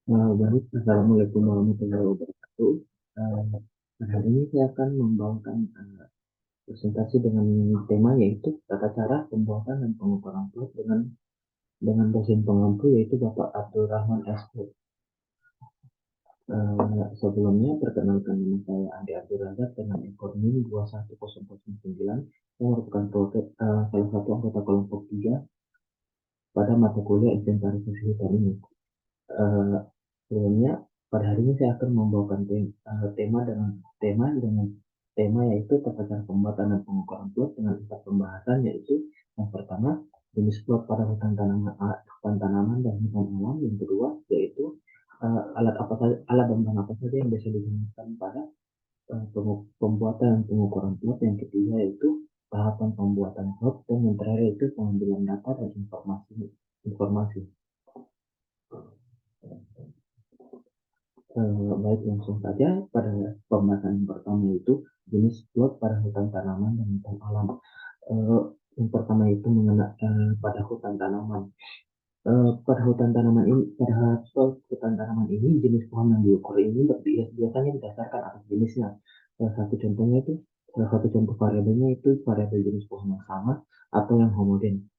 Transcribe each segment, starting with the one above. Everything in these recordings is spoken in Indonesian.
Baik, Assalamualaikum warahmatullahi wabarakatuh. Eh, Pada hari ini saya akan membawakan presentasi dengan tema yaitu tata cara pembuatan dan pengukuran plot dengan dosen pengampu yaitu Bapak Abdul Rahman SO. Sebelumnya perkenalkan nama saya Andi Abdul Razak dengan ekor NIM 21009 yang merupakan salah satu anggota kelompok 3 pada mata kuliah inventarisasi hutan ini. Eh, Sebelumnya, pada hari ini saya akan membawakan tema yaitu tata cara pembuatan dan pengukuran plot dengan 4 pembahasan yaitu yang pertama jenis plot pada hutan tanaman dan hutan alam. Yang kedua yaitu alat dan bahan apa saja yang bisa digunakan pada pembuatan dan pengukuran plot. Yang ketiga yaitu tahapan pembuatan plot dan yang terakhir yaitu pengambilan data dan informasi. Baik, langsung saja pada pembahasan yang pertama itu jenis plot pada hutan tanaman dan hutan alam. Eh, yang pertama itu pada hutan tanaman. Pada plot hutan tanaman ini jenis pohon yang diukur ini biasanya didasarkan atas jenisnya. Salah satu contoh variabelnya itu variabel jenis pohon yang sama atau yang homogen.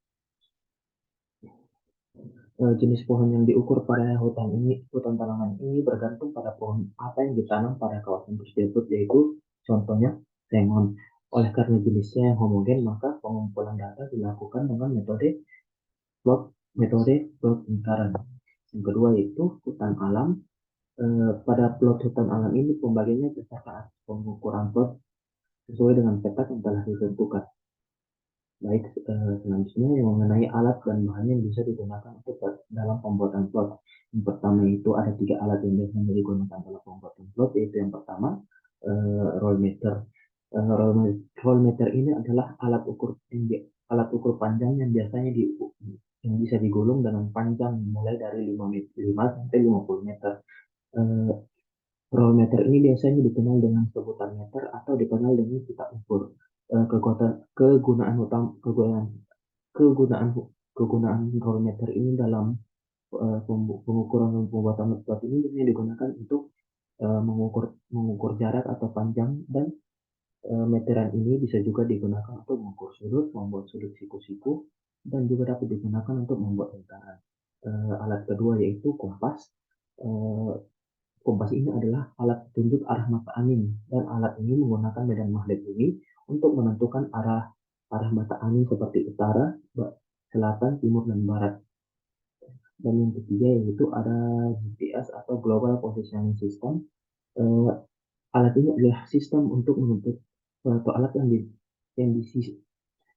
Jenis pohon yang diukur pada hutan tanaman ini bergantung pada pohon apa yang ditanam pada kawasan tersebut, yaitu contohnya sengon. Oleh karena jenisnya yang homogen, maka pengumpulan data dilakukan dengan plot metode plot lingkaran. Yang kedua yaitu hutan alam. Pada plot hutan alam ini pembagiannya berdasarkan pengukuran plot sesuai dengan peta yang telah ditentukan. Baik, selanjutnya yang mengenai alat dan bahan yang bisa digunakan untuk dalam pembuatan plot. Yang pertama itu ada 3 alat yang biasanya digunakan dalam pembuatan plot, yaitu yang pertama roll meter. Roll meter ini adalah alat ukur panjang yang biasanya yang bisa digulung dengan panjang mulai dari 5 sampai 50 meter. Eh, Roll meter ini biasanya dikenal dengan sebutan meter atau dikenal dengan pita ukur. Kegunaan utama kegunaan kegunaan roll meter ini dalam pengukuran dan pembuatan plot ini biasanya digunakan untuk mengukur mengukur jarak atau panjang, dan meteran ini bisa juga digunakan untuk mengukur sudut, membuat sudut siku-siku, dan juga dapat digunakan untuk membuat lingkaran. Alat kedua yaitu kompas. Eh, Kompas ini adalah alat tunjuk arah mata angin, dan alat ini menggunakan medan magnet bumi untuk menentukan arah arah mata angin seperti utara, selatan, timur, dan barat. Dan yang ketiga yaitu ada GPS atau Global Positioning System. Eh, Alat ini adalah sistem untuk menentukan atau alat yang di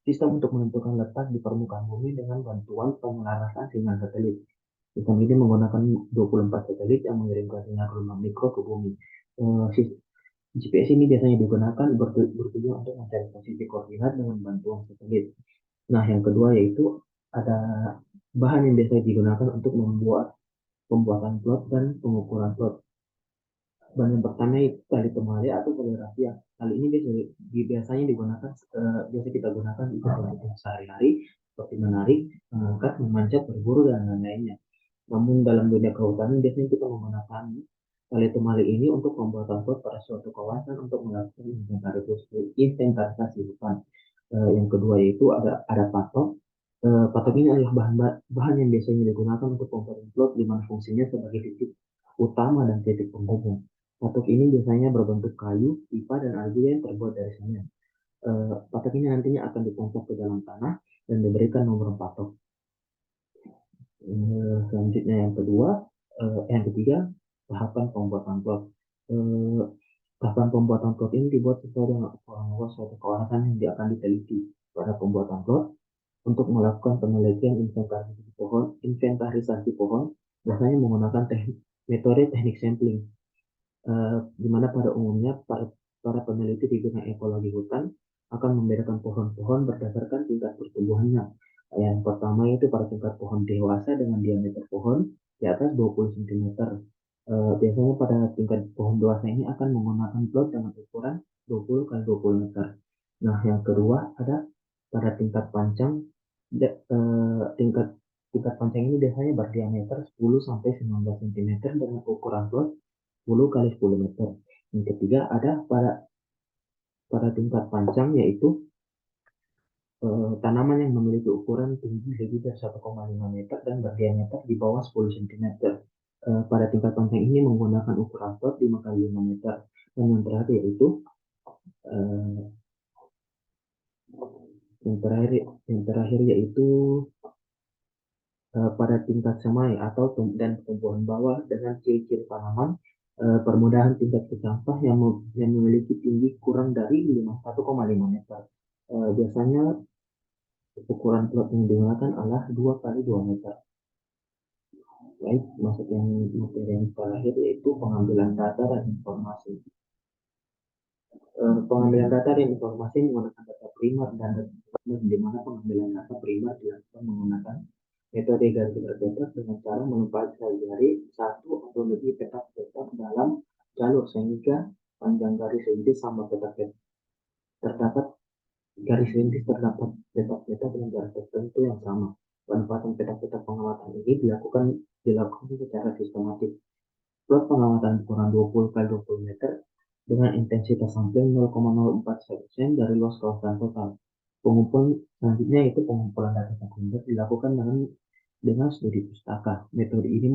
sistem untuk menentukan letak di permukaan bumi dengan bantuan penyelarasan sinyal satelit. Sistem ini menggunakan 24 satelit yang mengirimkan sinyal gelombang mikro ke bumi. GPS ini biasanya digunakan bertujuan untuk mencari posisi koordinat dengan bantuan satelit. Nah, yang kedua yaitu ada bahan yang biasa digunakan untuk membuat pembuatan plot dan pengukuran plot. Bahan yang pertama itu tali temali atau tali rafia. Tali ini biasanya biasa kita gunakan untuk kebutuhan sehari-hari seperti menarik, mengangkat, memanjat, berburu, dan lain-lainnya. Namun dalam dunia kehutanan biasanya kita menggunakan tali temali ini untuk pembuatan plot pada suatu kawasan untuk melakukan inventarisasi hutan. Yang kedua yaitu ada patok. Patok ini adalah bahan yang biasanya digunakan untuk pembuatan plot di mana fungsinya sebagai titik utama dan titik penghubung. Patok ini biasanya berbentuk kayu, pipa, dan alga yang terbuat dari semen. Patok ini nantinya akan ditancap ke dalam tanah dan diberikan nomor patok. Selanjutnya yang ketiga, tahapan pembuatan plot. Eh, Tahapan pembuatan plot ini dibuat sesuai dengan suatu kawasan yang akan diteliti pada pembuatan plot. Untuk melakukan penelitian inventarisasi pohon, biasanya menggunakan metode teknik sampling, di mana pada umumnya para peneliti di bidang ekologi hutan akan membedakan pohon-pohon berdasarkan tingkat pertumbuhannya. Yang pertama itu pada tingkat pohon dewasa dengan diameter pohon di atas 20 cm. Biasanya pada tingkat pohon dewasa ini akan menggunakan plot dengan ukuran 20 kali 20 meter. Nah, yang kedua ada pada tingkat panjang, tingkat tingkat panjang ini biasanya berdiameter 10 sampai 19 cm dengan ukuran plot 10 kali 10 meter. Yang ketiga ada pada tingkat panjang yaitu tanaman yang memiliki ukuran tinggi lebih dari 1,5 meter dan berdiameter di bawah 10 cm. Pada tingkat panjang ini menggunakan ukuran plot 5 kali 5 meter. Dan eh, yang terakhir yaitu pada tingkat semai atau dan tumbuhan bawah dengan ciri-ciri tanaman permudahan tingkat kecampah yang memiliki tinggi kurang dari 1,5 meter. Biasanya ukuran plot yang digunakan adalah 2 kali 2 meter. Baik, masuk yang materi yang terakhir yaitu pengambilan data dan informasi. Pengambilan data dan informasi menggunakan data primer dan data sekunder, di mana pengambilan data primer dilakukan menggunakan metode garis berpetak dengan cara mempelajari satu atau lebih petak-petak dalam jalur sehingga panjang garis rintis sama petak-petak terdapat terdapat petak-petak dengan jarak tertentu yang sama. Penempatan petak-petak pengamatan ini dilakukan secara sistematis. Plot pengamatan ukuran 20 kali 20 meter dengan intensitas sampling 0,04% dari luas kawasan total. Pengumpulan selanjutnya itu pengumpulan data sekunder dilakukan dengan studi pustaka. Metode ini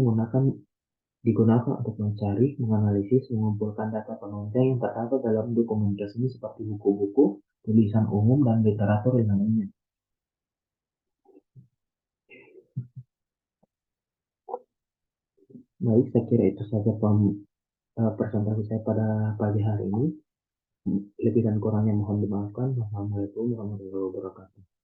digunakan untuk mencari, menganalisis, mengumpulkan data penunjang yang terdapat dalam dokumen resmi seperti buku-buku, tulisan umum, dan literatur yang lainnya. Baik, saya kira itu saja presentasi saya pada pagi hari ini. Lebih dan kurangnya mohon dimaafkan. Wassalamualaikum warahmatullahi wabarakatuh.